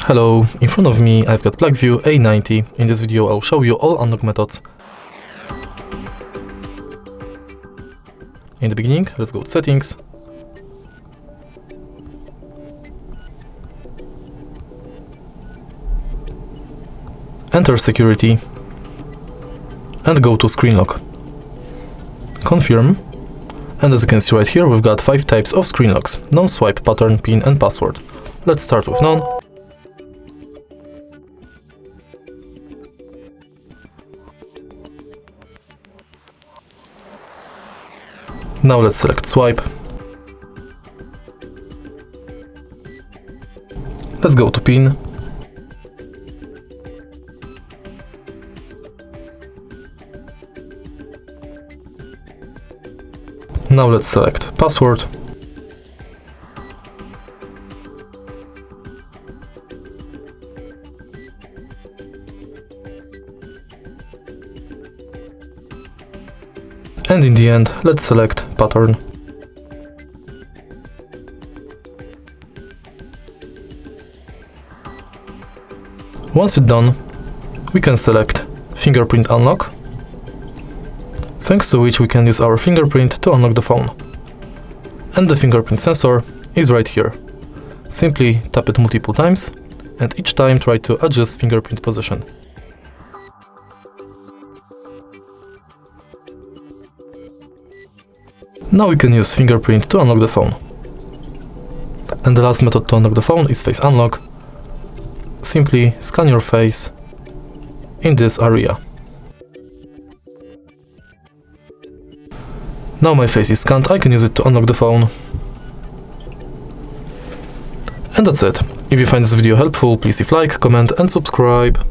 Hello, in front of me I've got BLACKVIEW A90. In this video I'll show you all unlock methods. In the beginning, let's go to settings. Enter security and go to screen lock. Confirm. And as you can see right here, we've got 5 types of screen locks: non-swipe, pattern, pin and password. Let's start with none. Now let's select swipe. Let's go to pin. Now let's select password. And in the end, let's select pattern. Once it's done, we can select fingerprint unlock, thanks to which we can use our fingerprint to unlock the phone. And the fingerprint sensor is right here. Simply tap it multiple times, and each time try to adjust fingerprint position. Now we can use fingerprint to unlock the phone. And the last method to unlock the phone is face unlock. Simply scan your face in this area. Now my face is scanned, I can use it to unlock the phone. And that's it. If you find this video helpful, please leave a like, comment and subscribe.